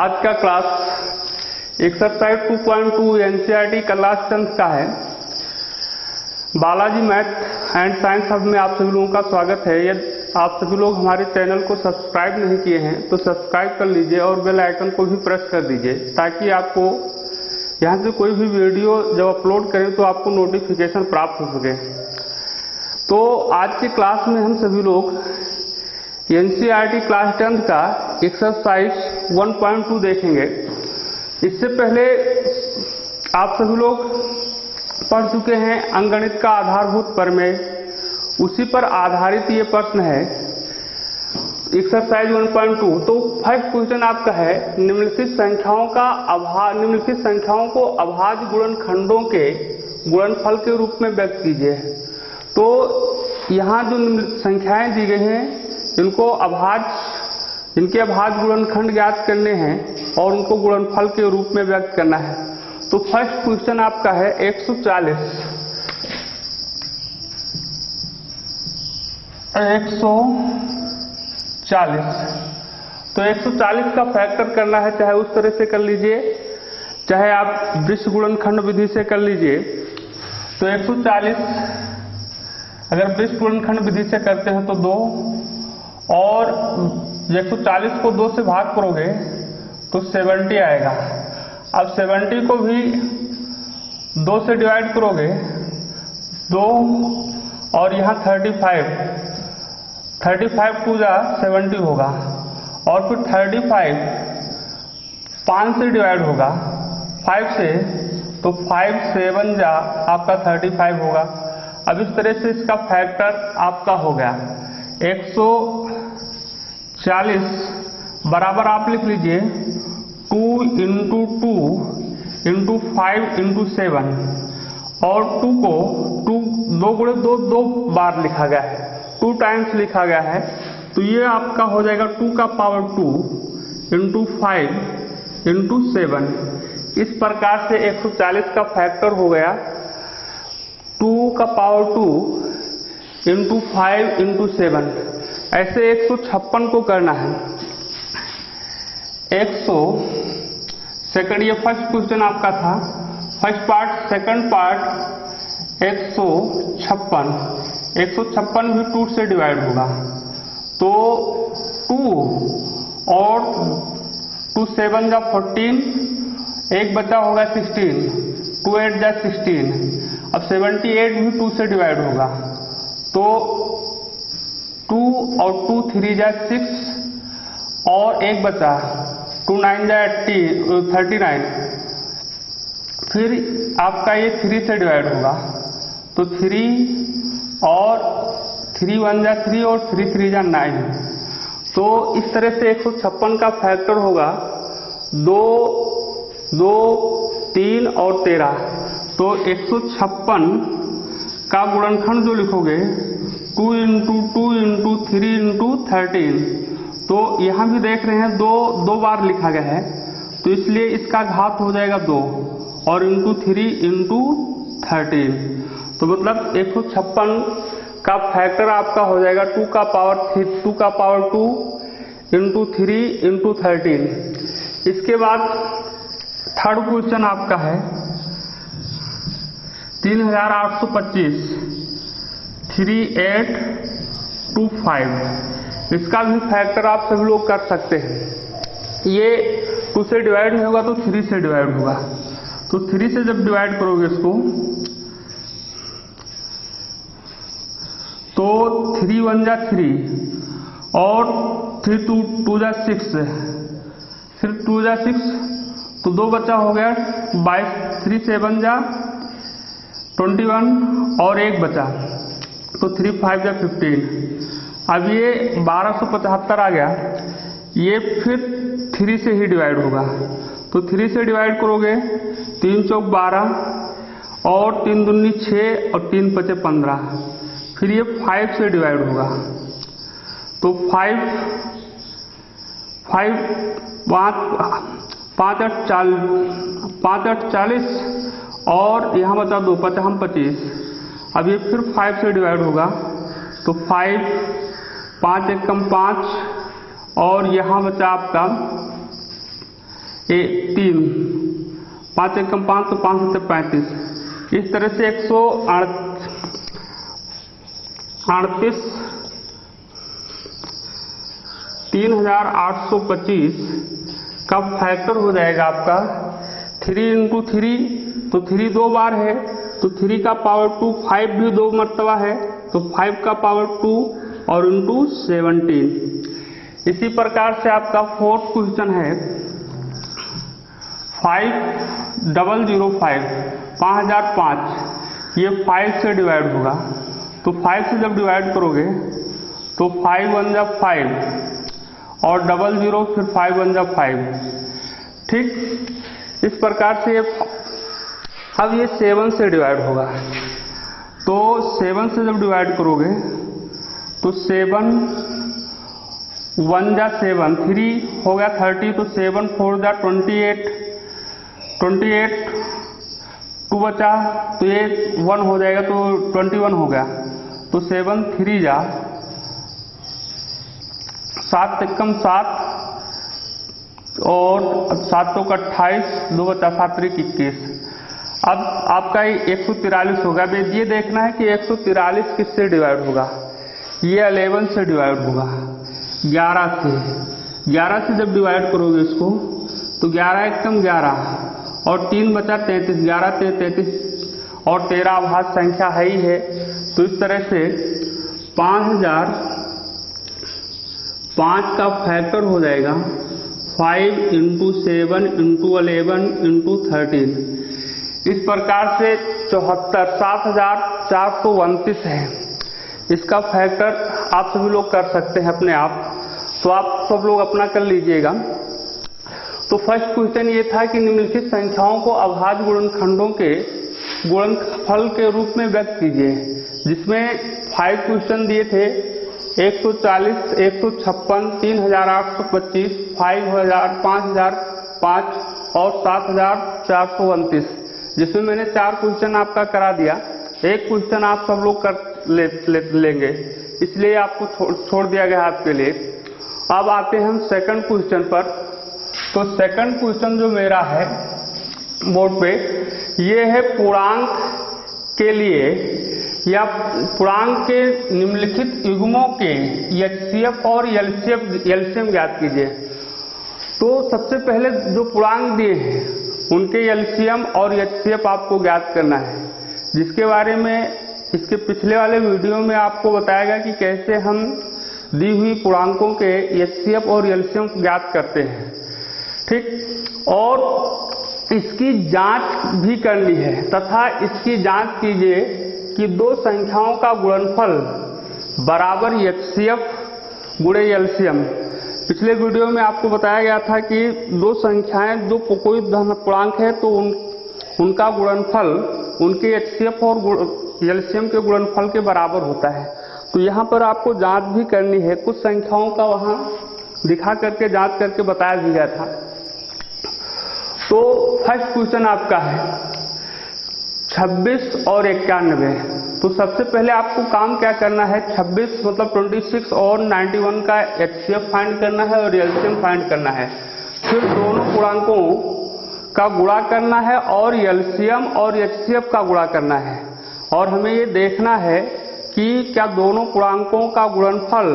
आज का class exercise 2.2 NCERT class 10 का है। Balaji math and science hub में आप सभी लोगों का स्वागत है। यदि आप सभी लोग हमारे चैनल को सब्सक्राइब नहीं किए हैं तो सब्सक्राइब कर लीजिए और बेल आइकन को भी प्रेस कर दीजिए ताकि आपको यहाँ से कोई भी वीडियो जब अपलोड करें तो आपको नोटिफिकेशन प्राप्त हो सके। तो आज की क्लास में हम सभी लोग एनसीईआरटी क्लास 10 का एक्सरसाइज 1.2 देखेंगे। इससे पहले आप सभी लोग पढ़ चुके हैं अंकगणित का आधारभूत प्रमेय, उसी पर आधारित ये प्रश्न है एक्सरसाइज 1.2। तो फर्स्ट क्वेश्चन आपका है निम्नलिखित संख्याओं को अभाज्य गुणनखंडों के गुणनफल के रूप में व्यक्त कीजिए। तो यहाँ जो संख्याएं दी गई हैं इनके अभाज्य गुणनखंड ज्ञात करने हैं और उनको गुणनफल के रूप में व्यक्त करना है। तो फर्स्ट क्वेश्चन आपका है 140। तो 140 का फैक्टर करना है, चाहे उस तरह से कर लीजिए, चाहे आप वृत्त गुणनखंड विधि से कर लीजिए। तो 140 अगर वृत्त गुणनखंड विधि से करते हैं तो 2, और 140 को 2 से भाग करोगे तो 70 आएगा। अब 70 को भी 2 से डिवाइड करोगे 2, और यहाँ 35 टू जा 70 होगा, और फिर 35 5 से डिवाइड होगा 5 से, तो 5 7 जा आपका 35 होगा। अब इस तरह से इसका फैक्टर आपका हो गया 140 बराबर आप लिख लीजिए 2 इंटू 2 इंटू 5 इंटू 7, और 2 को 2 गुणे 2 बार लिखा गया है, 2 टाइम्स लिखा गया है। तो ये आपका हो जाएगा 2 का पावर 2 इंटू 5 इंटू 7। इस प्रकार से 140 का फैक्टर हो गया 2 का पावर 2 इंटू 5 इंटू 7। ऐसे 156 को करना है। 100 सेकंड, ये फर्स्ट क्वेश्चन आपका था, फर्स्ट पार्ट। सेकंड पार्ट 156 भी 2 से डिवाइड होगा, तो 2 और 2 7 जा 14, एक बचा होगा 16, 2 8 जा 16। अब 78 भी 2 से डिवाइड होगा, तो 2 और 2 3 जा 6, और एक बचा 2 9 जा 39। फिर आपका ये 3 से डिवाइड होगा, तो 3 और 3 1 जा 3 और 3 3 जा 9। तो इस तरह से 156 का फैक्टर होगा 2 2 3 और 13। तो 156 का गुणनखंड जो लिखोगे 2 इंटू 2 इंटू 3 इंटू 13। तो यहाँ भी देख रहे हैं 2 बार लिखा गया है, तो इसलिए इसका घात हो जाएगा 2 और इंटू 3 इंटू 13। तो मतलब 156 का फैक्टर आपका हो जाएगा 2 का पावर 2 इंटू 3 इंटू 13। इसके बाद थर्ड क्वेश्चन आपका है 3825 3825। इसका भी फैक्टर आप सभी लोग कर सकते हैं। ये 2 से डिवाइड नहीं होगा तो 3 से डिवाइड होगा, तो 3 से जब डिवाइड करोगे इसको तो 3 1 जा 3, और 3 2 जा 6, फिर 2 जा 6, तो 2 बचा हो गया 22, 3 7 जा 21, और एक बचा, तो 3 5 जा 15। अब ये 1275 आ गया, ये फिर 3 से ही डिवाइड होगा, तो 3 से डिवाइड करोगे 3 चौक 12, और 3 दूनी 6, और 3 पचे 15। फिर ये 5 से डिवाइड होगा, तो 5 8 40, और यहाँ बचा 2 55 25। अब ये फिर 5 से डिवाइड होगा, तो 5 5 1 कम 5, और यहाँ बचा आपका 3, 5 एकम 5 तो 5 से 35, इस तरह से 138 3825 का फैक्टर हो जाएगा आपका 3 इंटू 3, तो 3 2 बार है तो 3 का पावर 2, 5 भी 2 मरतबा है तो 5 का पावर 2 और इंटू 17। इसी प्रकार से आपका फोर्थ क्वेश्चन है 5005 5005, ये 5 से डिवाइड होगा तो 5 से जब डिवाइड करोगे तो 5 1 जा 5 और 00 फिर 5 1 जा 5, ठीक। इस प्रकार से अब ये 7 से डिवाइड होगा तो 7 से जब डिवाइड करोगे तो 7 1 जा 7, 3 हो गया 30 तो 7 4 जा 28, 2 बचा तो ये 1 हो जाएगा तो 21 हो गया तो 7 3 जा 7 एकम 7 और 7 तो 28, 2 बचा 7 3 21। अब आपका ये 143 होगा। अब ये देखना है कि 143 किससे डिवाइड होगा। ये 11 से डिवाइड होगा, 11 से जब डिवाइड करोगे इसको तो 11 एकम 11 और 3 बचा 33, 11 3 33 और 13 अभाज्य संख्या है ही है। तो इस तरह से 5005 का फैक्टर हो जाएगा 5 इंटू 7 इंटू 11 इंटू 13। इस प्रकार से 74,429 है। इसका फैक्टर आप सभी लोग कर सकते हैं अपने आप, तो आप सब लोग अपना कर लीजिएगा। तो फर्स्ट क्वेश्चन ये था कि निम्नलिखित संख्याओं को अभाज्य गुणनखंडों के गुणनफल के रूप में व्यक्त कीजिए, जिसमें 5 क्वेश्चन दिए थे 140, 156, 3825, 5005 और 7429, जिसमें मैंने 4 क्वेश्चन आपका करा दिया। एक क्वेश्चन आप सब लोग कर लेंगे, इसलिए आपको छोड़ दिया गया आपके लिए। अब आते हैं हम सेकंड क्वेश्चन पर। तो सेकंड क्वेश्चन जो मेरा है बोर्ड पे, ये है पूर्णांक के लिए या पूर्णांक के निम्नलिखित युग्मों के एचसीएफ और एलसीएम ज्ञात कीजिए। तो सबसे पहले जो पूर्णांक दिए हैं उनके एलसीएम और एचसीएफ आपको ज्ञात करना है, जिसके बारे में इसके पिछले वाले वीडियो में आपको बताया गया कि कैसे हम दी हुई पूर्णांकों के एचसीएफ और एलसीएम ज्ञात करते हैं, ठीक। और इसकी जांच भी करनी है तथा इसकी जांच कीजिए कि दो संख्याओं का गुणनफल बराबर एचसीएफ गुणे एलसीएम। पिछले वीडियो में आपको बताया गया था कि दो संख्याएं, दो कोई धन पूर्णांक है तो उनका गुणनफल उनके एचसीएफ और एलसीएम के गुणनफल के बराबर होता है। तो यहाँ पर आपको जांच भी करनी है, कुछ संख्याओं का वहाँ दिखा करके जांच करके बताया भी गया था। तो फर्स्ट क्वेश्चन आपका है 26 और 91। तो सबसे पहले आपको काम क्या करना है, 26 मतलब 26 और 91 का एचसीएफ फाइंड करना है और एलसीएम फाइंड करना है। फिर दोनों पूर्णांकों का गुणा करना है और एलसीएम और एचसीएफ का गुणा करना है। और हमें ये देखना है कि क्या दोनों पूर्णांकों का गुणनफल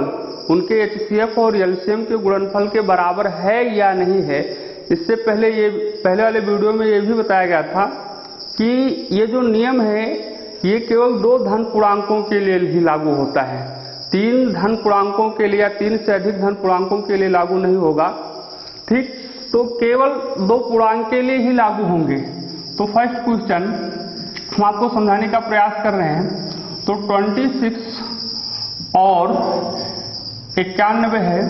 उनके एचसीएफ और एलसीएम के गुणनफल के बराबर है या नहीं है। इससे पहले पहले वाले वीडियो में ये भी बताया गया था कि ये जो नियम है ये केवल 2 धन पूर्णांकों के लिए ही लागू होता है, 3 धन पूर्णांकों के लिए या 3 से अधिक धन पूर्णांकों के लिए लागू नहीं होगा, ठीक। तो केवल 2 पूर्णांक के लिए ही लागू होंगे। तो फर्स्ट क्वेश्चन हम आपको समझाने का प्रयास कर रहे हैं। तो 26 और 91 है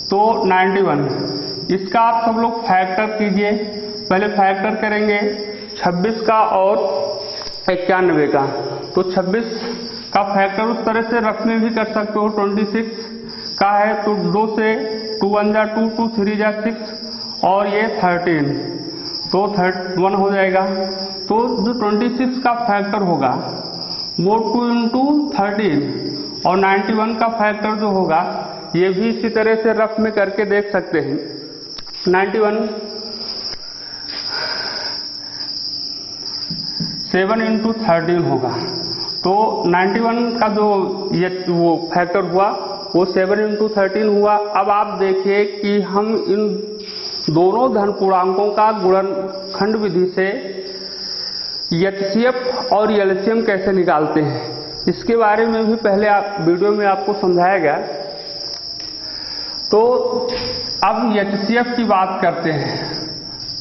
तो 91, इसका आप सब लोग फैक्टर कीजिए। पहले फैक्टर करेंगे 26 का और 91 का। तो 26 का फैक्टर उस तरह से रफ में भी कर सकते हो, 26 का है तो 2 से 2 1 जा 2, 2 3 जा 6 और ये 13 तो 1 हो जाएगा। तो जो 26 का फैक्टर होगा वो 2 इंटू 13 और 91 का फैक्टर जो होगा ये भी इसी तरह से रफ में करके देख सकते हैं। 91 7 × 13 होगा। तो 91 का जो ये वो फैक्टर हुआ वो 7 × 13 हुआ। अब आप देखिए कि हम इन दोनों धन पूर्णांकों का गुणनखंड विधि से एचसीएफ और एलसीएम कैसे निकालते हैं, इसके बारे में भी पहले वीडियो में आपको समझाया गया। तो अब एचसीएफ की बात करते हैं।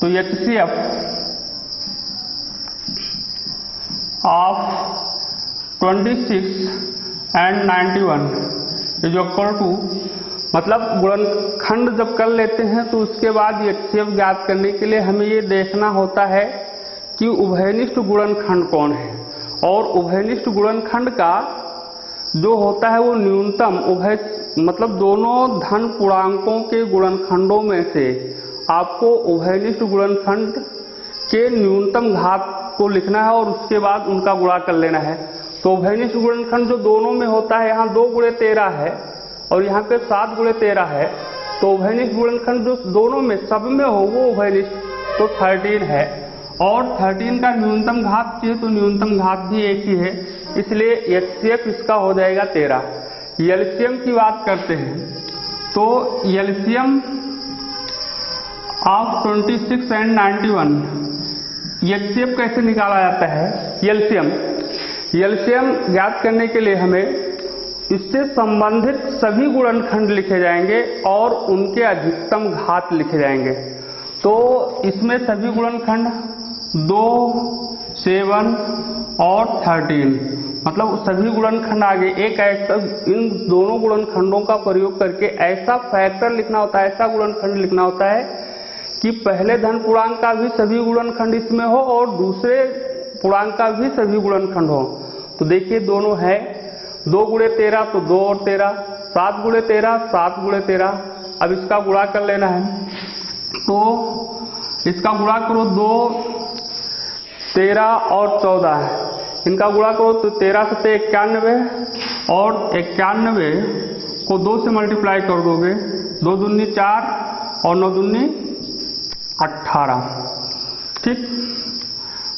तो HCF of 26 and 91 is equal to, मतलब गुणनखंड जब कर लेते हैं तो उसके बाद एचसीएफ ज्ञात करने के लिए हमें ये देखना होता है कि उभयनिष्ठ गुणनखंड कौन है। और उभयनिष्ठ गुणनखंड का जो होता है वो न्यूनतम उभय, मतलब दोनों धन पूर्णांकों के गुणनखंडों में से आपको उभयनिष्ठ गुणनखंड के न्यूनतम घात को लिखना है और उसके बाद उनका गुणा कर लेना है। तो उभयनिष्ठ गुणनखंड जो दोनों में होता है, यहाँ 2 × 13 है और यहाँ पे 7 × 13 है। तो उभयनिष्ठ गुणनखंड जो दोनों में सब में हो वो उभयनिष्ठ, तो 13 है। और 13 का न्यूनतम घात चाहिए तो न्यूनतम घात भी एक ही है, इसलिए एचसीएफ इसका हो जाएगा 13। एलसीएम की बात करते हैं। तो एलसीएम ऑफ 26 and 91, एचसीएफ कैसे निकाला जाता है। एलसीएम ज्ञात करने के लिए हमें इससे संबंधित सभी गुणनखंड लिखे जाएंगे और उनके अधिकतम घात लिखे जाएंगे। तो इसमें सभी गुणनखंड 2, 7 और 13, मतलब सभी गुणनखंड आगे एक ऐसा, इन दोनों गुणनखंडों का प्रयोग करके ऐसा फैक्टर लिखना होता है, ऐसा गुणनखंड लिखना होता है कि पहले धन पूर्णांक का भी सभी गुणनखंड इसमें हो और दूसरे पूर्णांक का भी सभी गुणनखंड हो। तो देखिए दोनों है, 2 × 13 तो 2 और 13, 7 × 13 7 × 13। अब इसका गुणा कर लेना है। तो इसका गुणा करो, 2, 13 और 14, इनका गुणा करो तो 13 × 7 91 और 91 को 2 से मल्टीप्लाई कर दोगे, 2 दूनी 4 और 9 दूनी 18, ठीक।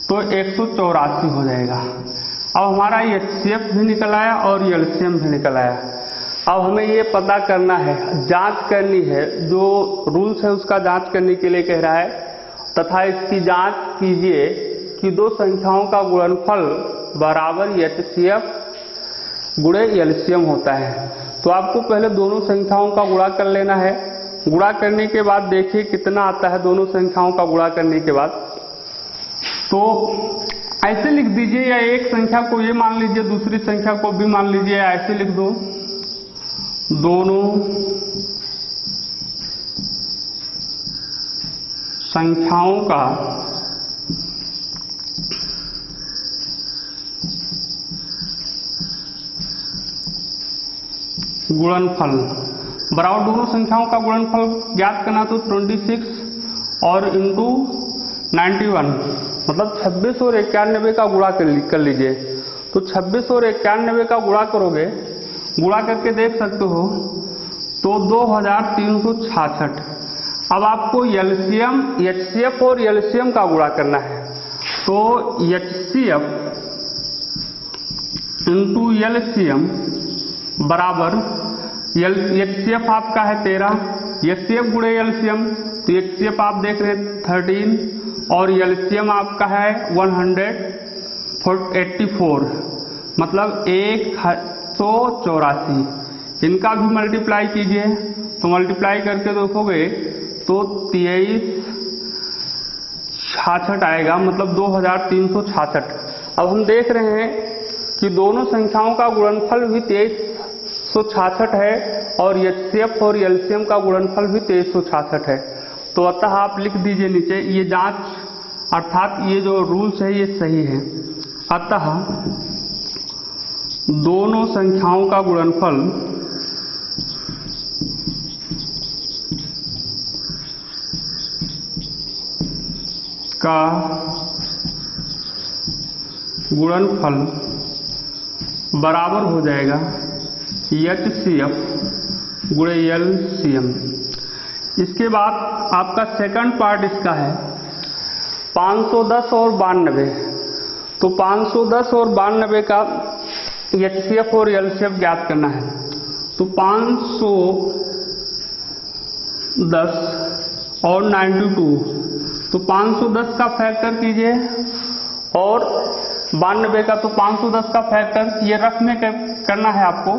तो 184 हो जाएगा। अब हमारा एचसीएफ भी निकल आया और एलसीएम भी निकल आया। अब हमें ये पता करना है, जांच करनी है, जो रूल्स है उसका जांच करने के लिए कह रहा है, तथा इसकी जांच कीजिए कि दो संख्याओं का गुणनफल बराबर एचसीएफ गुणे एलसीएम होता है। तो आपको पहले दोनों संख्याओं का गुणा कर लेना है। गुणा करने के बाद देखिए कितना आता है दोनों संख्याओं का गुणा करने के बाद। तो ऐसे लिख दीजिए, या एक संख्या को ये मान लीजिए, दूसरी संख्या को भी मान लीजिए, ऐसे लिख दो, दोनों संख्याओं का गुणनफल बराबर, दोनों संख्याओं का गुणनफल ज्ञात करना तो 26 और इंटू 91, मतलब 26 और 91 का गुणा कर लीजिए। तो 26 और 91 का गुणा करोगे, गुणा करके देख सकते हो तो 2366। अब आपको एलसीएम, एचसीएफ और एलसीएम का गुणा करना है। तो एचसीएफ इंटू एलसीएम बराबर, एचसीएफ आपका है 13, एचसीएफ गुणे एलसीएम, तो एचसीएफ आप देख रहे हैं 13 और एलसीएम आपका है 184, मतलब 184। इनका भी मल्टीप्लाई कीजिए, तो मल्टीप्लाई करके देखोगे तो 2366 आएगा, मतलब 2366। अब हम देख रहे हैं कि दोनों संख्याओं का गुणनफल भी 2366 है और एचसीएफ और एलसीएम का गुणनफल भी 2366 है। तो अतः आप लिख दीजिए नीचे, ये जांच अर्थात ये जो रूल्स है ये सही है। अतः दोनों संख्याओं का गुणनफल का गुणनफल बराबर हो जाएगा एचसीएफ गुणे एलसीएम। इसके बाद आपका सेकंड पार्ट इसका है 510 और 92। तो 510 और 92 का HCF और LCF ज्ञात करना है। तो 510 और 92, तो 510 का फैक्टर कीजिए और 92 का, तो 510 का फैक्टर ये रफ में करना है आपको,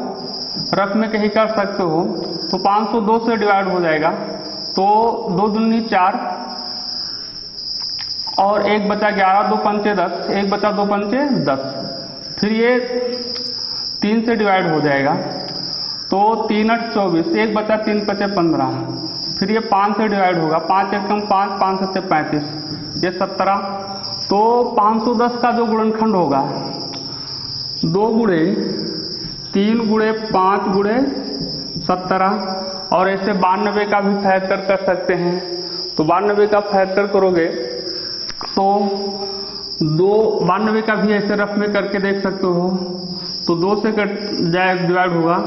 रफ में कहीं कर सकते हो। तो 502 से डिवाइड हो जाएगा, तो 2 दूनी 4 और 1 बचा 11, 2 पंचे 10, 1 बचा 2 पंचे 10। फिर ये 3 से डिवाइड हो जाएगा, तो 3 8 24, 1 बचा 3 पचे 15। फिर ये 5 से डिवाइड होगा, 5 1 5, 5 7 35, ये 17। तो 510 का जो गुणनखंड होगा 2 गुणे 3 गुणे 5 गुणे 17, और ऐसे 92 का भी फैक्टर कर सकते हैं। तो 92 का फैक्टर करोगे तो 92 का भी ऐसे रफ में करके देख सकते हो। तो 2 से कट जाए डिवाइड होगा,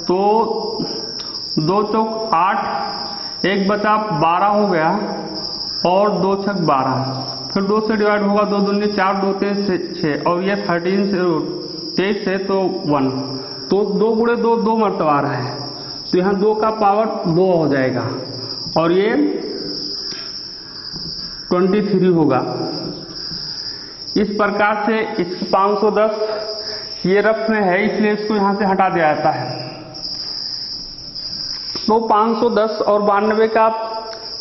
तो 2 चौक 8, 1 बचा 12 हो गया और 2 छक 12। फिर 2 से डिवाइड होगा, 2 दूनी 4, 2 3 6, और ये 13 से 23 से तो 1। तो 2 गुणे 2 2 मरतबा रहा है, तो यहाँ 2 का पावर 2 हो जाएगा और ये 23 होगा। इस प्रकार से इस 510 ये रफ में है, इसलिए इसको यहाँ से हटा दिया जाता है। तो 510 और 92 का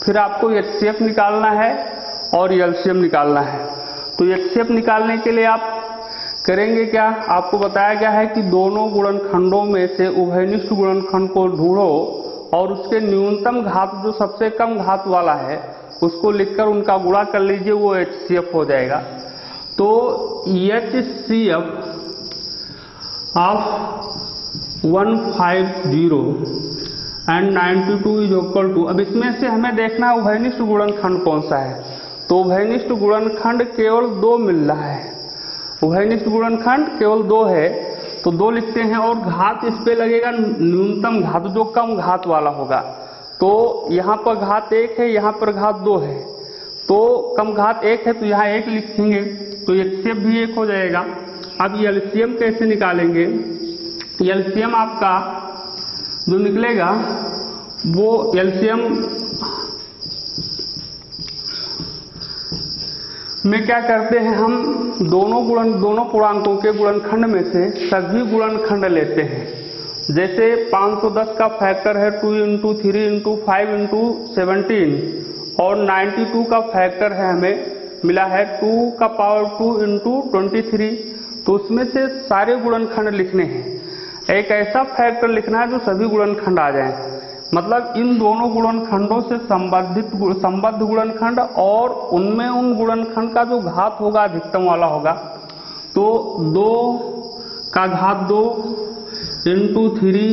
फिर आपको HCF निकालना है और LCM निकालना है। तो HCF निकालने के लिए आप करेंगे क्या, आपको बताया गया है कि दोनों गुणनखंडों में से उभयनिष्ठ गुणनखंड को ढूंढो और उसके न्यूनतम घात जो सबसे कम घात वाला है उसको लिखकर उनका गुणा कर लीजिए, वो HCF हो जाएगा। तो HCF of 150 and 92 is equal to, अब इसमें से हमें देखना है उभयनिष्ठ गुणनखंड कौन सा है। तो उभयनिष्ठ गुणनखंड केवल 2 मिल रहा है, उभयनिष्ठ गुणनखंड केवल 2 है, तो 2 लिखते हैं और घात इस पे लगेगा न्यूनतम घात जो कम घात वाला होगा। तो यहाँ पर घात 1 है, यहाँ पर घात 2 है, तो कम घात 1 है तो यहाँ 1 लिखेंगे, तो HCF भी 1 हो जाएगा। अब LCM कैसे निकालेंगे, LCM आपका जो निकलेगा वो LCM में क्या करते हैं, हम दोनों पूर्णांकों के गुणनखंड में से सभी गुणनखंड लेते हैं। जैसे 510 का फैक्टर है 2 × 3 × 5 × 17 और 92 का फैक्टर है हमें मिला है 2 का पावर 2 × 23, तो उसमें से सारे गुणनखंड लिखने हैं। एक ऐसा फैक्टर लिखना है जो सभी गुणनखंड आ जाए, मतलब इन दोनों गुणनखंडों से संबद्ध गुणनखंड और उनमें उन गुणनखंड का जो घात होगा अधिकतम वाला होगा। तो 2 का घात 2 × 3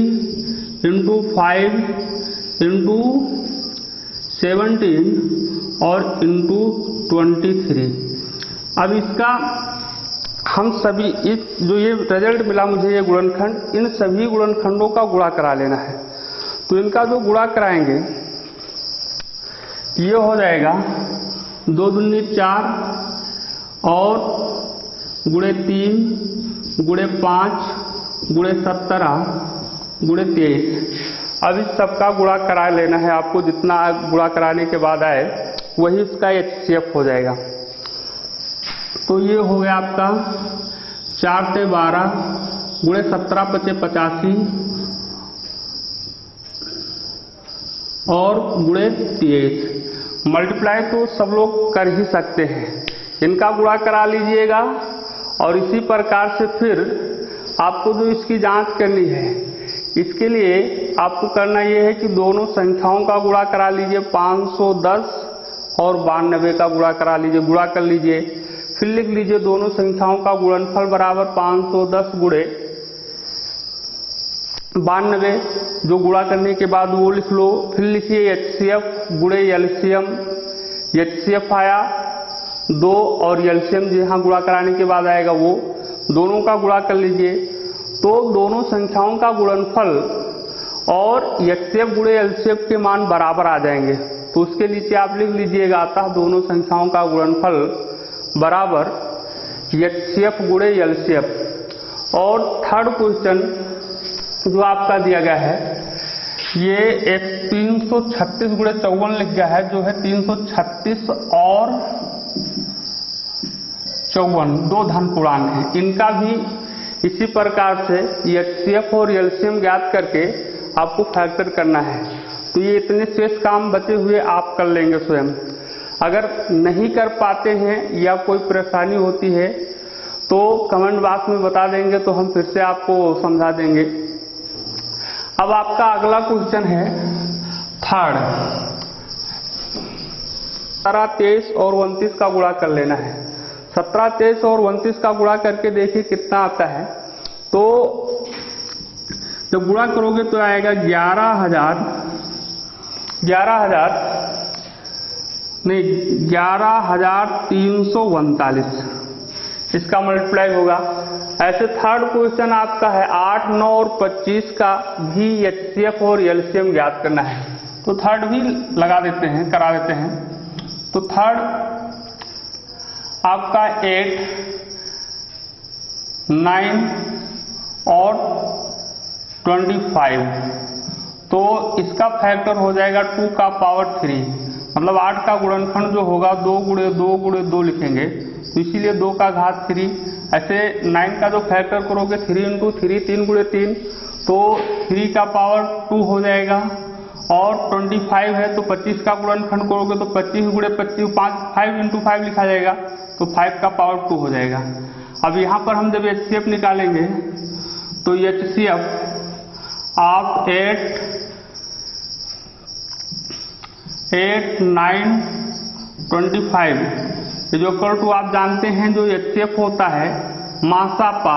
× 5 × 17 और × 23। अब इसका हम सभी इस जो ये रिजल्ट मिला मुझे ये गुणनखंड, इन सभी गुणनखंडों का गुणा करा लेना है। तो इनका जो गुणा कराएंगे ये हो जाएगा 2 दूनी 4 और गुणे 3 गुणे 5 गुणे 17 गुणे 23। अब इस सबका गुणा करा लेना है आपको, जितना गुणा कराने के बाद आए वही इसका HCF हो जाएगा। तो ये हो गया आपका 4 से 12 गुणे 17 पचे 85 और गुणे 23। मल्टीप्लाई तो सब लोग कर ही सकते हैं, इनका गुणा करा लीजिएगा और इसी प्रकार से फिर आपको जो इसकी जांच करनी है इसके लिए आपको करना ये है कि दोनों संख्याओं का गुणा करा लीजिए, 510 और 92 का गुणा करा लीजिए, गुणा कर लीजिए। फिर लिख लीजिए दोनों संख्याओं का गुणनफल बराबर 510 गुणे 92, जो गुणा करने के बाद वो लिख लो। फिर लिखिए HCF गुणे LCM, HCF आया 2 और LCM जहाँ गुणा कराने के बाद आएगा वो, दोनों का गुणा कर लीजिए। तो दोनों संख्याओं का गुणनफल और HCF गुणे LCF के मान बराबर आ जाएंगे। तो उसके नीचे आप लिख लीजिएगा, अतः दोनों संख्याओं का गुणनफल बराबर HCF गुणे LCF। और थर्ड क्वेश्चन जो आपका दिया गया है ये 336 गुणे 54 लिख गया है, जो है 336 और 54 दो धन पूर्णांक है। इनका भी इसी प्रकार से HCF और LCM ज्ञात करके आपको फैक्टर करना है। तो ये इतने शेष काम बचे हुए आप कर लेंगे स्वयं। अगर नहीं कर पाते हैं या कोई परेशानी होती है तो कमेंट बॉक्स में बता देंगे, तो हम फिर से आपको समझा देंगे। अब आपका अगला क्वेश्चन है थर्ड, 17, 23 और 29 का गुणा कर लेना है। 17, 23 और 29 का गुणा करके देखिए कितना आता है। तो जब गुणा करोगे तो आएगा 11,339 इसका मल्टीप्लाई होगा। ऐसे थर्ड क्वेश्चन आपका है 8, 9 और 25 का भी HCF और LCM ज्ञात करना है। तो थर्ड भी लगा देते हैं, करा देते हैं। तो थर्ड आपका 8, 9 और 25, तो इसका फैक्टर हो जाएगा 2 का पावर 3, मतलब 8 का गुणनखंड जो होगा 2 गुणे 2 गुणे 2 लिखेंगे, तो इसीलिए 2 का घात 3। ऐसे 9 का जो फैक्टर करोगे 3 इंटू 3, 3 गुणे 3, तो 3 का पावर 2 हो जाएगा। और 25 है तो 25 का गुणनखंड करोगे तो 25 गुणे 25, 5 इंटू 5 लिखा जाएगा, तो 5 का पावर 2 हो जाएगा। अब यहाँ पर हम जब HCF निकालेंगे तो HCF आप 8, 9, 25 जो इक्वल टू आप जानते हैं जो HCF होता है मासापा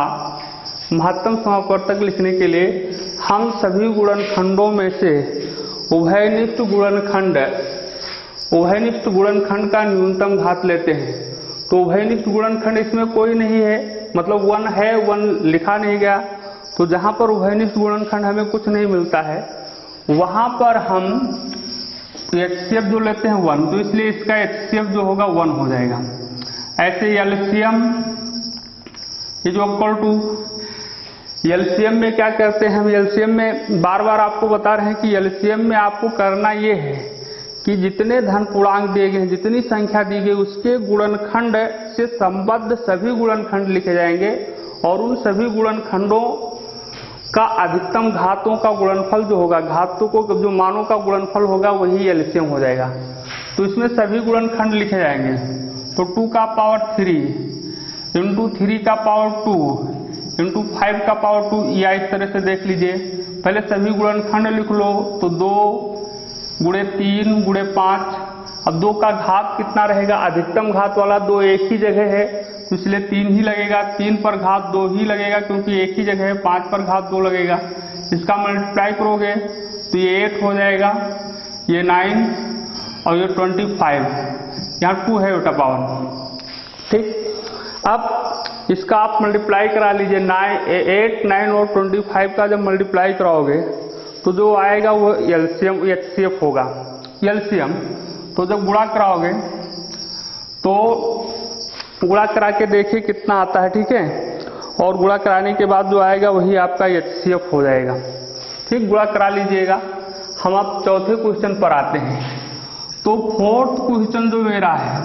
महत्तम समापवर्तक लिखने के लिए हम सभी गुणनखंडों में से उभयनिष्ठ गुणनखंड का न्यूनतम घात लेते हैं। तो उभयनिष्ठ गुणनखंड इसमें कोई नहीं है, मतलब 1 है, 1 लिखा नहीं गया। तो जहां पर उभयनिष्ठ गुणनखंड हमें कुछ नहीं मिलता है वहां पर हम HCF जो लेते हैं 1, तो इसलिए इसका HCF जो होगा 1 हो जाएगा। ऐसे LCM ये जो इक्वल टू LCM में क्या करते हैं हम, LCM में बार बार आपको बता रहे हैं कि LCM में आपको करना ये है कि जितने धन पूर्णांक दिए गए हैं, जितनी संख्या दी गई उसके गुणनखंड से संबद्ध सभी गुणनखंड लिखे जाएंगे और उन सभी गुणनखंडों का अधिकतम घातों का गुणनफल जो होगा, घातों को जो मानों का गुणनफल होगा वही LCM हो जाएगा। तो इसमें सभी गुणनखंड लिखे जाएंगे। तो 2 का पावर 3 इंटू 3 का पावर 2 इंटू 5 का पावर 2, या इस तरह से देख लीजिए। पहले सभी गुणनखंड लिख लो, तो 2 गुणे 3 गुणे 5। अब 2 का घात कितना रहेगा, अधिकतम घात वाला 2 एक ही जगह है तो इसलिए 3 ही लगेगा। 3 पर घात 2 ही लगेगा क्योंकि एक ही जगह है। 5 पर घात 2 लगेगा। इसका मल्टीप्लाई करोगे तो ये 8 हो जाएगा, ये 9 और ये 25, यहाँ 2 है बेटा पावर। ठीक, अब इसका आप मल्टीप्लाई करा लीजिए। 8, 9 और 25 का जब मल्टीप्लाई कराओगे तो जो आएगा वो LCM HCF होगा। LCM तो जब गुणा कराओगे तो गुणा करा के देखिए कितना आता है, ठीक है। और गुणा कराने के बाद जो आएगा वही आपका HCF हो जाएगा। ठीक, गुणा करा लीजिएगा। हम अब चौथे क्वेश्चन पर आते हैं। तो फोर्थ क्वेश्चन जो मेरा है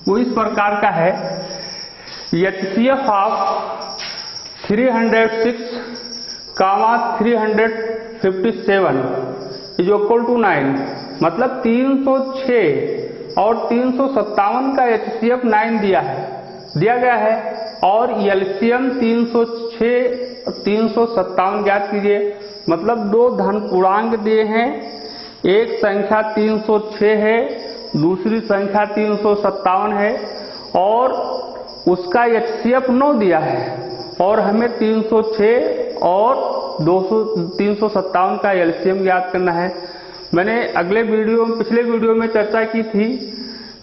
वो इस प्रकार का है, HCF of 306, 357 is equal to 9, मतलब 306 और 357 का HCF 9 दिया गया है और LCM 306 और 357 ज्ञात कीजिए। मतलब 2 धन पूर्णांक दिए हैं, एक संख्या 306 है, दूसरी संख्या 357 है और उसका HCF 9 दिया है और हमें 306 और 357 का LCM ज्ञात करना है। मैंने पिछले वीडियो में चर्चा की थी,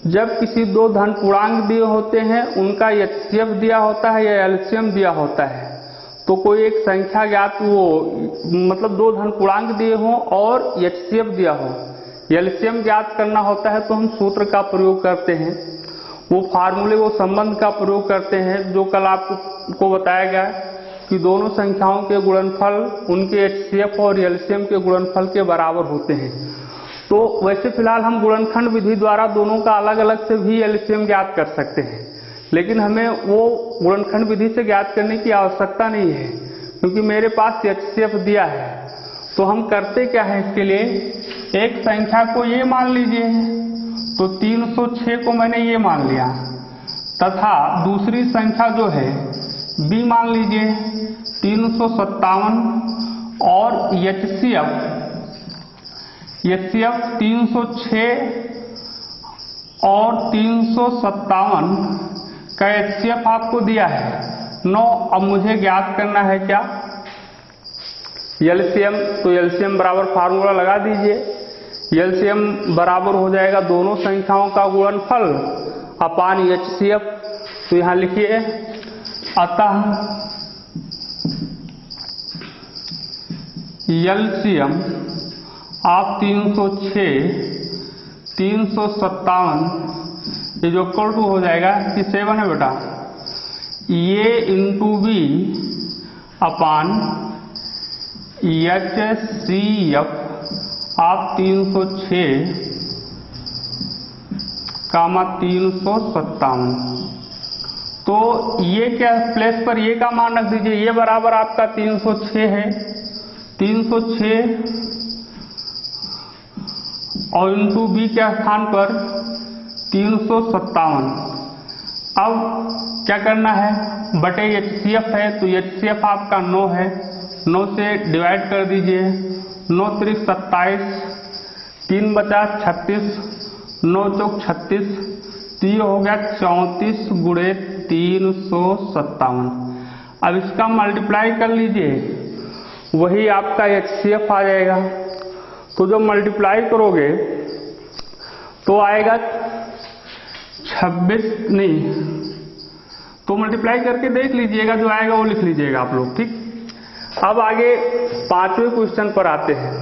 जब किसी 2 धन पूर्णांक दिए होते हैं उनका HCF दिया होता है या LCM दिया होता है। तो कोई एक संख्या ज्ञात मतलब 2 धन पूर्णांक दिए हों और HCF दिया हो, LCM ज्ञात करना होता है तो हम सूत्र का प्रयोग करते हैं। वो फार्मूले, वो संबंध का प्रयोग करते हैं जो कल आपको बताया गया कि दोनों संख्याओं के गुणनफल उनके HCF और LCM के गुणनफल के बराबर होते हैं। तो वैसे फिलहाल हम गुणनखंड विधि द्वारा दोनों का अलग अलग से भी LCM ज्ञात कर सकते हैं, लेकिन हमें वो गुणनखंड विधि से ज्ञात करने की आवश्यकता नहीं है क्योंकि मेरे पास HCF दिया है। तो हम करते क्या है, इसके लिए एक संख्या को ये मान लीजिए, तो 306 को मैंने ये मान लिया, तथा दूसरी संख्या जो है B मान लीजिए 357 और HCF 306 और 357 का HCF आपको दिया है 9। अब मुझे ज्ञात करना है क्या, LCM। तो LCM बराबर फार्मूला लगा दीजिए, LCM बराबर हो जाएगा दोनों संख्याओं का गुणनफल अपान HCF। तो यहां लिखिए, अतः LCM आप 306 357 ये जो इक्वल टू हो जाएगा कि 7 है बेटा, ये इंटू B अपान HCF आप 306 कामा 357। तो ये क्या प्लेस पर ये का मान रख दीजिए, ये बराबर आपका 306 है, 306 और इंटू B के स्थान पर 357। अब क्या करना है, बटे HCF है तो HCF आपका 9 है, 9 से डिवाइड कर दीजिए, 9 त्रिक 27, 3 बचा 36, 9 चौक 36, तो ये हो गया 34 गुणे 357। अब इसका मल्टीप्लाई कर लीजिए, वही आपका HCF आ जाएगा। तो जब मल्टीप्लाई करोगे तो आएगा 26 नहीं, तो मल्टीप्लाई करके देख लीजिएगा, जो आएगा वो लिख लीजिएगा आप लोग, ठीक। अब आगे 5वें क्वेश्चन पर आते हैं।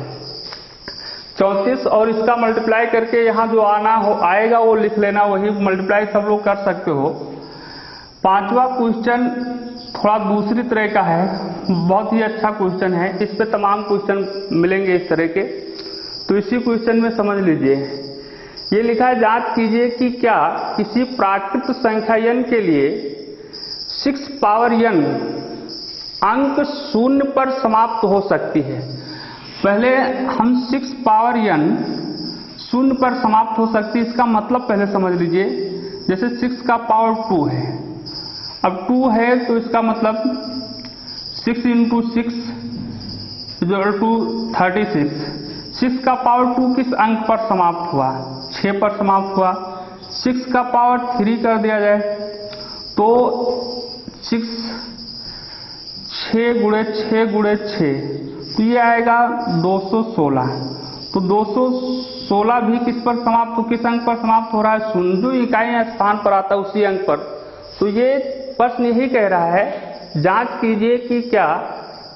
34 और इसका मल्टीप्लाई करके यहाँ जो आएगा वो लिख लेना, वही मल्टीप्लाई सब लोग कर सकते हो। 5वां क्वेश्चन थोड़ा दूसरी तरह का है, बहुत ही अच्छा क्वेश्चन है, इस पे तमाम क्वेश्चन मिलेंगे इस तरह के, तो इसी क्वेश्चन में समझ लीजिए। ये लिखा है, जांच कीजिए कि क्या किसी प्राकृत संख्या n के लिए 6 पावर n अंक 0 पर समाप्त हो सकती है। पहले हम 6 पावर n 0 पर समाप्त हो सकती है, इसका मतलब पहले समझ लीजिए। जैसे 6 का पावर 2 है, अब 2 है तो इसका मतलब 6 इंटू 6 इक्वल टू 36। 6 का पावर 2 किस अंक पर समाप्त हुआ, 6 पर समाप्त हुआ। 6 का पावर 3 कर दिया जाए तो 6 गुणे 6 तो ये आएगा 216। तो 216 भी किस पर समाप्त, किस अंक पर समाप्त हो रहा है, 0 जो इकाई स्थान पर आता है उसी अंक पर। तो ये प्रश्न यही कह रहा है, जांच कीजिए कि क्या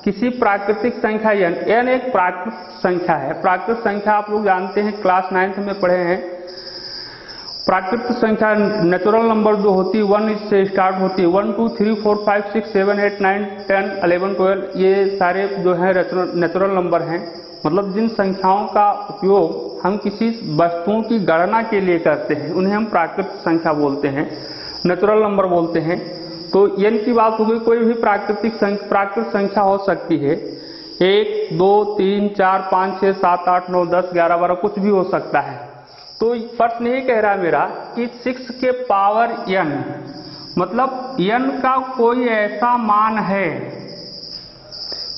किसी प्राकृतिक संख्या n एक प्राकृत संख्या है। प्राकृत संख्या आप लोग जानते हैं, क्लास 9th में पढ़े हैं। प्राकृत संख्या नेचुरल नंबर जो होती है 1 से स्टार्ट होती है, 1 2 3 4 5 6 7 8 9 10 11 12 ये सारे जो है नेचुरल नंबर हैं। मतलब जिन संख्याओं का उपयोग हम किसी वस्तुओं की गणना के लिए करते हैं उन्हें हम प्राकृत संख्या बोलते हैं, नेचुरल नंबर बोलते हैं। तो n की बात हो गई, कोई भी प्राकृत संख्या हो सकती है, 1 2 3 4 5 6 7 8 9 10 11 12 कुछ भी हो सकता है। तो प्रश्न यही कह रहा है मेरा कि 6 के पावर n मतलब n का कोई ऐसा मान है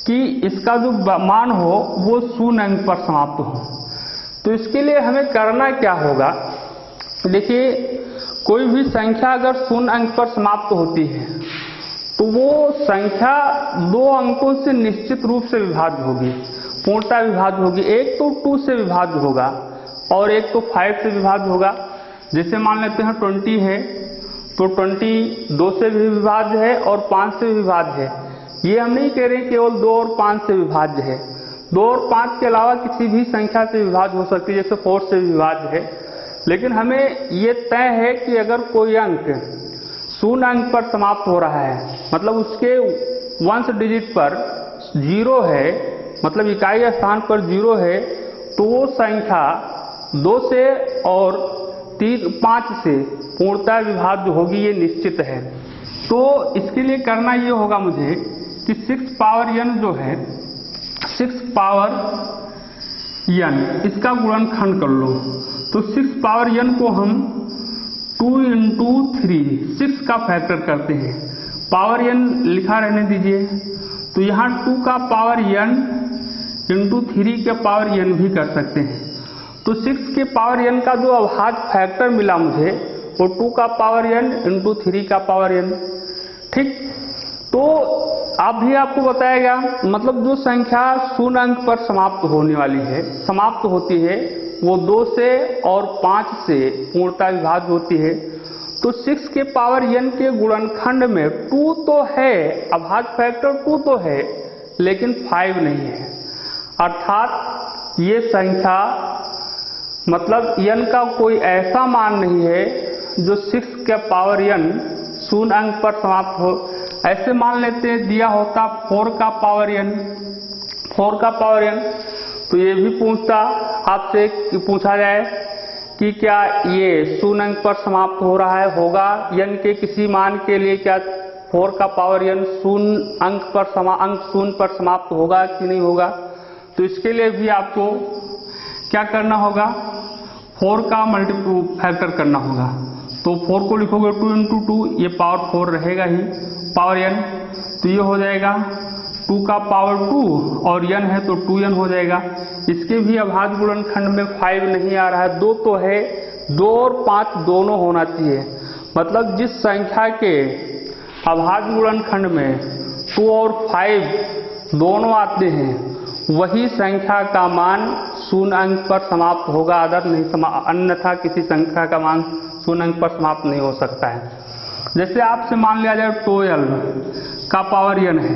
कि इसका जो मान हो वो 0 अंक पर समाप्त हो। तो इसके लिए हमें करना क्या होगा, देखिए कोई भी संख्या अगर 0 अंक पर समाप्त होती है तो वो संख्या 2 अंकों से निश्चित रूप से विभाज्य होगी, पूर्णतः विभाज्य होगी। एक तो 2 से विभाज्य होगा और एक तो 5 से विभाज्य होगा। जैसे मान लेते हैं 20 है तो 20 2 से भी विभाज्य है और 5 से भी विभाज्य है। ये हम नहीं कह रहे केवल 2 और 5 से विभाज्य है, 2 और 5 के अलावा किसी भी संख्या से विभाज्य हो सकती है, जैसे 4 से विभाज्य है, लेकिन हमें ये तय है कि अगर कोई अंक शून्य अंक पर समाप्त हो रहा है, मतलब उसके वंश डिजिट पर 0 है, मतलब इकाई स्थान पर 0 है, तो वो संख्या 2 से और 5 से पूर्णतः विभाज्य होगी, ये निश्चित है। तो इसके लिए करना ये होगा मुझे कि 6 पावर n जो है 6 पावर n इसका गुणनखंड कर लो। तो 6 पावर n को हम 2 इंटू 3 6 का फैक्टर करते हैं। पावर n लिखा रहने दीजिए। तो यहाँ 2 का पावर n इंटू 3 के पावर n भी कर सकते हैं। तो 6 के पावर n का जो अभाज्य फैक्टर मिला मुझे वो 2 का पावर n इंटू 3 का पावर n। ठीक, तो अब भी आपको बताया गया, मतलब जो संख्या शून्य अंक पर समाप्त होने वाली है, समाप्त होती है, वो 2 से और 5 से पूर्णतः विभाज्य होती है। तो 6 के पावर n के गुणनखंड में 2 तो है, अभाज्य फैक्टर 2 तो है, लेकिन 5 नहीं है। अर्थात ये संख्या मतलब n का कोई ऐसा मान नहीं है जो 6 के पावर n शून्य अंक पर समाप्त हो। ऐसे मान लेते हैं दिया होता 4 का पावर n, 4 का पावर n, तो ये भी आपसे पूछा जाए कि क्या ये शून्य अंक पर समाप्त हो रहा है, होगा n के किसी मान के लिए क्या 4 का पावर n शून्य अंक पर समाप्त होगा कि नहीं होगा। तो इसके लिए भी आपको क्या करना होगा, 4 का फैक्टर करना होगा। तो 4 को लिखोगे 2 इंटू 2, ये पावर 4 रहेगा ही, पावर n, तो ये हो जाएगा 2 का पावर 2 और n है तो 2n हो जाएगा। इसके भी अभाज्य गुणनखंड में 5 नहीं आ रहा है, 2 तो है, 2 और 5 दोनों होना चाहिए। मतलब जिस संख्या के अभाज्य गुणनखंड में 2 और 5 दोनों आते हैं वही संख्या का मान शून्य अंक पर समाप्त होगा, अन्यथा किसी संख्या का मान शून्य अंक पर समाप्त नहीं हो सकता है। जैसे आपसे मान लिया जाए 12 का पावर n है,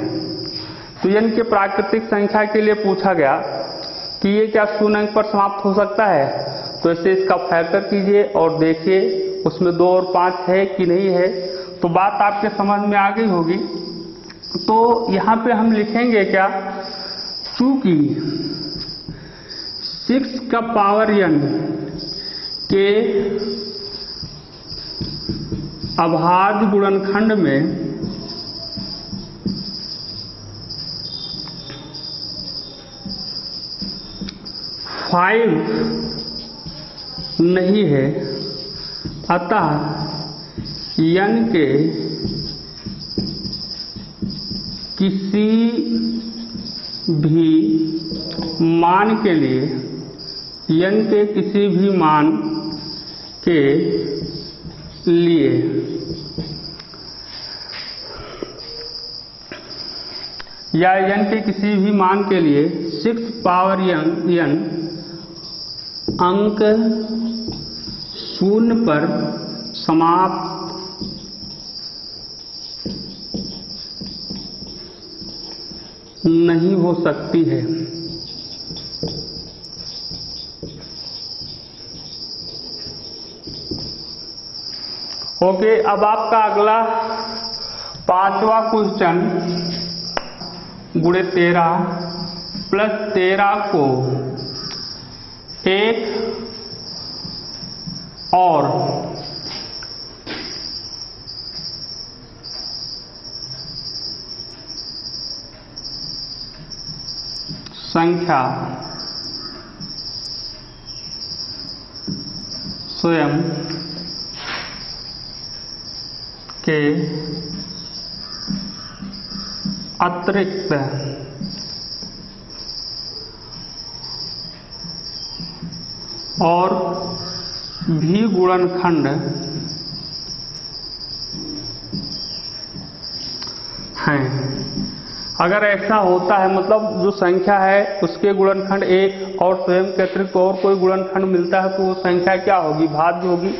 तो n के प्राकृतिक संख्या के लिए पूछा गया कि ये क्या शून्य अंक पर समाप्त हो सकता है। तो ऐसे इसका फैक्टर कीजिए और देखिए उसमें 2 और 5 है कि नहीं है, तो बात आपके समझ में आ गई होगी। तो यहाँ पे हम लिखेंगे क्या, चूंकि 6 का पावर n के अभाज्य गुणनखंड में फाइव नहीं है, अतः n के किसी भी मान के लिए, n के किसी भी मान के लिए या n के किसी भी मान के लिए 6 पावर n अंक शून्य पर समाप्त नहीं हो सकती है। ओके, अब आपका अगला 5वां क्वेश्चन, गुणे 13 प्लस 13 को एक और संख्या स्वयं के अतिरिक्त और भी गुणनखंड हैं। अगर ऐसा होता है, मतलब जो संख्या है उसके गुणनखंड एक और स्वयं के अतिरिक्त और कोई गुणनखंड मिलता है, तो वो संख्या क्या होगी, भाज्य होगी।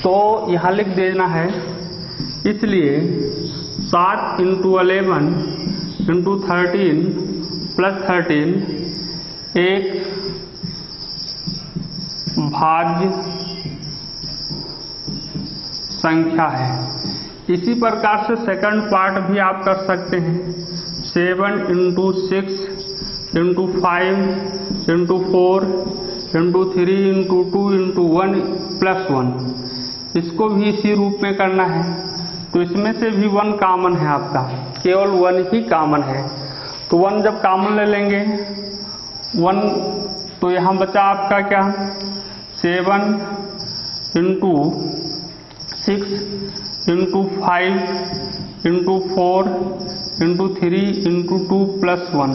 तो यहाँ लिख देना है, इसलिए 7 इंटू 11 इंटू 13 प्लस 13 एक भाज्य संख्या है। इसी प्रकार से सेकंड पार्ट भी आप कर सकते हैं। 7 × 6 × 5 × 4 × 3 × 2 × 1 + 1, इसको भी इसी रूप में करना है। तो इसमें से भी 1 कॉमन है आपका, केवल 1 ही कॉमन है। तो 1 जब कॉमन ले लेंगे 1, तो यहाँ बचा आपका क्या, 7 × 6 × 5 × 4 × 3 × 2 + 1।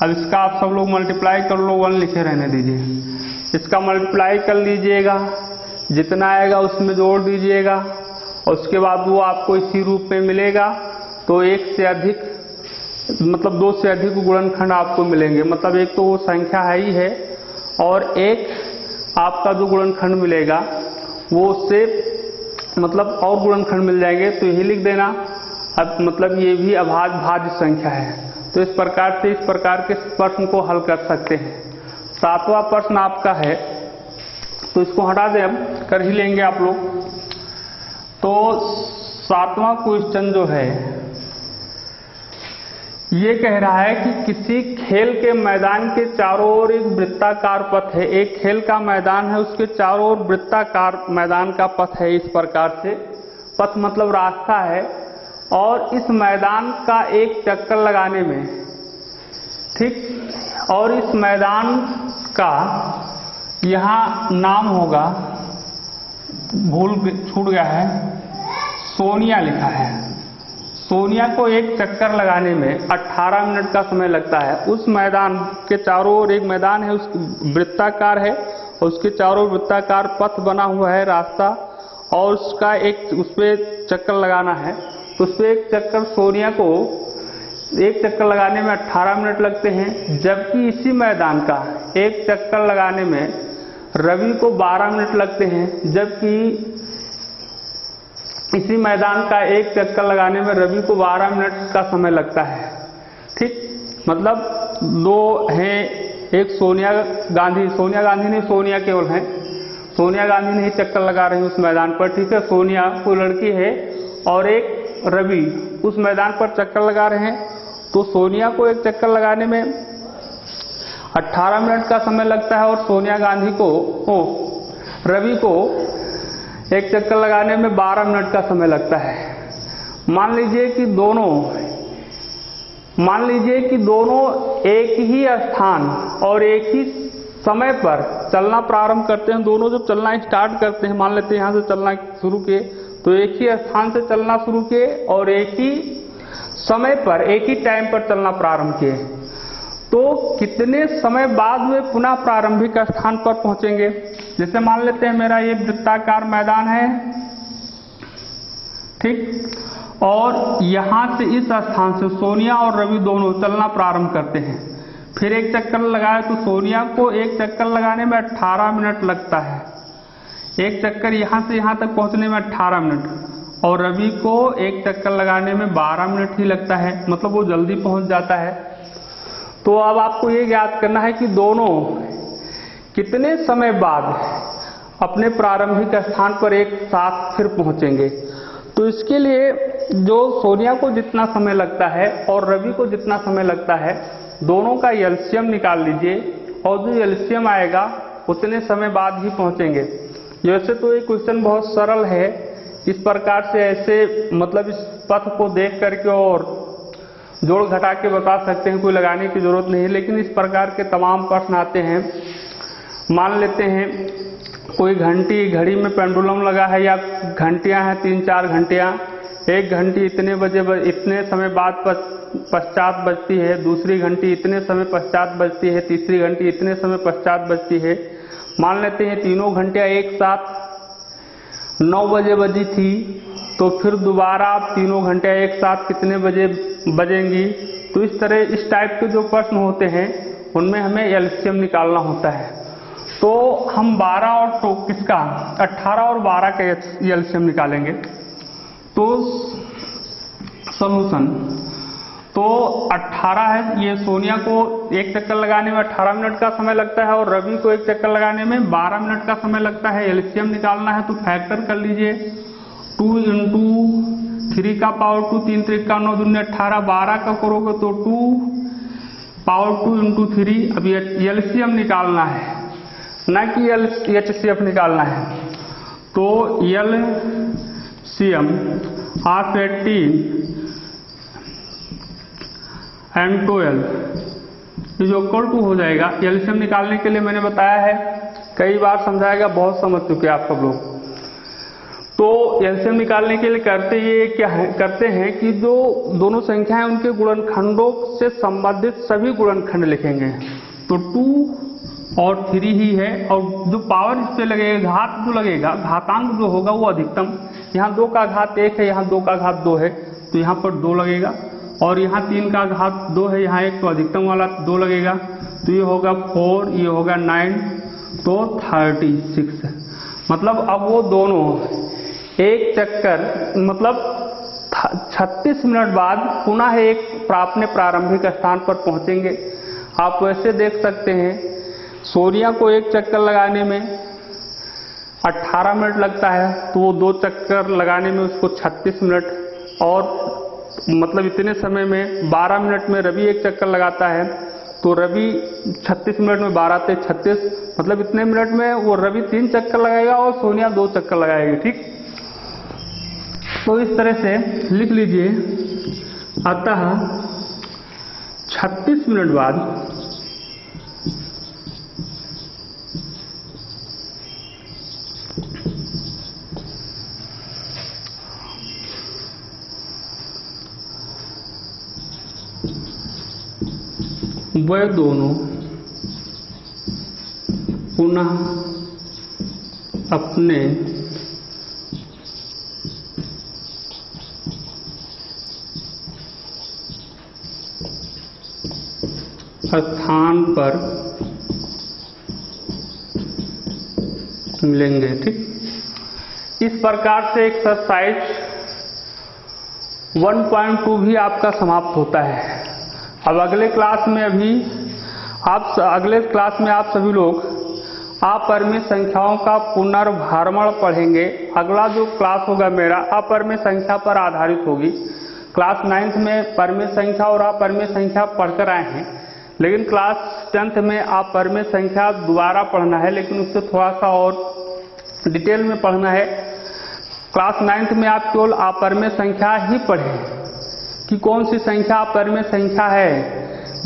अब इसका आप सब लोग मल्टीप्लाई कर लो, 1 लिखे रहने दीजिए। इसका मल्टीप्लाई कर लीजिएगा, जितना आएगा उसमें जोड़ दीजिएगा और उसके बाद वो आपको इसी रूप में मिलेगा। तो एक से अधिक मतलब 2 से अधिक गुणनखंड आपको मिलेंगे। मतलब एक तो वो संख्या है ही है और एक आपका जो गुणनखंड मिलेगा वो उससे मतलब और गुणनखंड मिल जाएंगे। तो यही लिख देना। अब मतलब ये भी अभाज्य भाज्य संख्या है। तो इस प्रकार से इस प्रकार के प्रश्न को हल कर सकते हैं। 7वां प्रश्न आपका है, तो इसको हटा दें, अब कर ही लेंगे आप लोग। तो 7वां क्वेश्चन जो है ये कह रहा है कि किसी खेल के मैदान के चारों ओर एक वृत्ताकार पथ है। एक खेल का मैदान है, उसके चारों ओर वृत्ताकार मैदान का पथ है। इस प्रकार से पथ मतलब रास्ता है और इस मैदान का एक चक्कर लगाने में, ठीक, और इस मैदान का यहाँ नाम होगा, छूट गया है, सोनिया लिखा है। सोनिया को एक चक्कर लगाने में 18 मिनट का समय लगता है। उस मैदान के चारों ओर एक मैदान है, उस वृत्ताकार है और उसके चारों वृत्ताकार पथ बना हुआ है, रास्ता, और उसका एक उस पर चक्कर लगाना है। तो उस पर एक चक्कर सोनिया को एक चक्कर लगाने में 18 मिनट लगते हैं, जबकि इसी मैदान का एक चक्कर लगाने में रवि को 12 मिनट लगते हैं। जबकि इसी मैदान का एक चक्कर लगाने में रवि को 12 मिनट का समय लगता है। ठीक, मतलब दो हैं, एक सोनिया गांधी नहीं, सोनिया केवल है, सोनिया गांधी नहीं चक्कर लगा रही उस मैदान पर, ठीक है, सोनिया कोई लड़की है और एक रवि उस मैदान पर चक्कर लगा रहे हैं। तो सोनिया को एक चक्कर लगाने में 18 मिनट का समय लगता है और सोनिया गांधी को रवि को एक चक्कर लगाने में 12 मिनट का समय लगता है। मान लीजिए कि दोनों एक ही स्थान और एक ही समय पर चलना प्रारंभ करते हैं। दोनों जब चलना स्टार्ट करते हैं, मान लेते हैं यहाँ से चलना शुरू किए, तो एक ही स्थान से चलना शुरू किए और एक ही समय पर एक ही टाइम पर चलना प्रारंभ किए, तो कितने समय बाद में पुनः प्रारंभिक स्थान पर पहुंचेंगे। जैसे मान लेते हैं मेरा ये वृत्ताकार मैदान है, ठीक, और यहां से इस स्थान से सोनिया और रवि दोनों चलना प्रारंभ करते हैं। फिर एक चक्कर लगाए तो सोनिया को एक चक्कर लगाने में 18 मिनट लगता है। एक चक्कर यहां से यहां तक पहुंचने में 18 मिनट और रवि को एक चक्कर लगाने में 12 मिनट ही लगता है, मतलब वो जल्दी पहुंच जाता है। तो अब आपको ये ज्ञात करना है कि दोनों कितने समय बाद अपने प्रारंभिक स्थान पर एक साथ फिर पहुंचेंगे। तो इसके लिए जो सोनिया को जितना समय लगता है और रवि को जितना समय लगता है, दोनों का एलसीएम निकाल लीजिए और जो एलसीएम आएगा उतने समय बाद ही पहुंचेंगे। वैसे तो ये क्वेश्चन बहुत सरल है, इस प्रकार से ऐसे मतलब इस पथ को देख करके और जोड़ घटा के बता सकते हैं, कोई लगाने की जरूरत नहीं है। लेकिन इस प्रकार के तमाम प्रश्न आते हैं। मान लेते हैं कोई घड़ी में पेंडुलम लगा है या घंटियां हैं 3-4 घंटियां, एक घंटी इतने समय बाद पश्चात बजती है, दूसरी घंटी इतने समय पश्चात बजती है, तीसरी घंटी इतने समय पश्चात बजती है। मान लेते हैं तीनों घंटियां एक साथ 9 बजे बजी थी, तो फिर दोबारा आप तीनों घंटियां एक साथ कितने बजे बजेंगी। तो इस तरह इस टाइप के जो प्रश्न होते हैं उनमें हमें एलसीएम निकालना होता है। तो हम 18 और 12 का एलसीएम निकालेंगे। तो सॉल्यूशन तो 18 है, ये सोनिया को एक चक्कर लगाने में 18 मिनट का समय लगता है और रवि को एक चक्कर लगाने में 12 मिनट का समय लगता है। एलसीएम निकालना है तो फैक्टर कर लीजिए 2 इंटू 3 का पावर 2, 3 3 का 9 दूनी 18, 12 का करोगे तो 2 पावर 2 इंटू 3। अब एलसीएम निकालना है, ना कि एचसीएफ निकालना है। तो LCM of 18 and 12 is equal to हो जाएगा। एलसीएम निकालने के लिए मैंने बताया है, कई बार समझाएगा, बहुत समझ चुके आप सब लोग। तो एलसीएम निकालने के लिए करते हैं कि जो दोनों संख्याएं उनके गुणनखंडों से संबंधित सभी गुणनखंड लिखेंगे। तो 2 और 3 ही है, और जो पावर इस पे लगेगा, घात जो लगेगा, घातांक जो होगा वो अधिकतम। यहाँ 2 का घात 1 है, यहाँ 2 का घात 2 है, तो यहाँ पर 2 लगेगा। और यहाँ 3 का घात 2 है, यहाँ 1, तो अधिकतम वाला 2 लगेगा। तो ये होगा 4, ये होगा 9, तो 36। मतलब अब वो दोनों एक चक्कर, मतलब 36 मिनट बाद पुनः एक अपने प्रारंभिक स्थान पर पहुंचेंगे। आप वैसे देख सकते हैं, सूर्य को एक चक्कर लगाने में 18 मिनट लगता है, तो वो 2 चक्कर लगाने में उसको 36 मिनट, और मतलब इतने समय में 12 मिनट में रवि एक चक्कर लगाता है, तो रवि 36 मिनट में 12 से 36, मतलब इतने मिनट में वो रवि 3 चक्कर लगाएगा और सोनिया 2 चक्कर लगाएगी। ठीक, तो इस तरह से लिख लीजिए। अतः 36 मिनट बाद वह दोनों पुनः अपने स्थान पर मिलेंगे। ठीक, इस प्रकार से एक्सरसाइज 1.2 भी आपका समाप्त होता है। अब अगले क्लास में आप सभी लोग अपरिमेय संख्याओं का पुनर्भ्रमण पढ़ेंगे। अगला जो क्लास होगा मेरा अपरिमेय संख्या पर आधारित होगी। क्लास 9th में परिमेय संख्या और अपरिमेय संख्या पढ़कर आए हैं, लेकिन क्लास 10th में अपरिमेय संख्या दोबारा पढ़ना है, लेकिन उससे थोड़ा सा और डिटेल में पढ़ना है। क्लास 9th में आप केवल अपरिमेय संख्या ही पढ़ें कि कौन सी संख्या अपरिमेय संख्या है,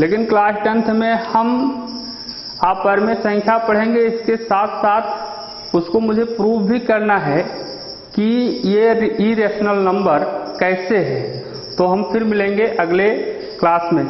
लेकिन क्लास 10th में हम अपरिमेय संख्या पढ़ेंगे। इसके साथ साथ उसको मुझे प्रूव भी करना है कि ये इरेशनल नंबर कैसे है। तो हम फिर मिलेंगे अगले क्लास में।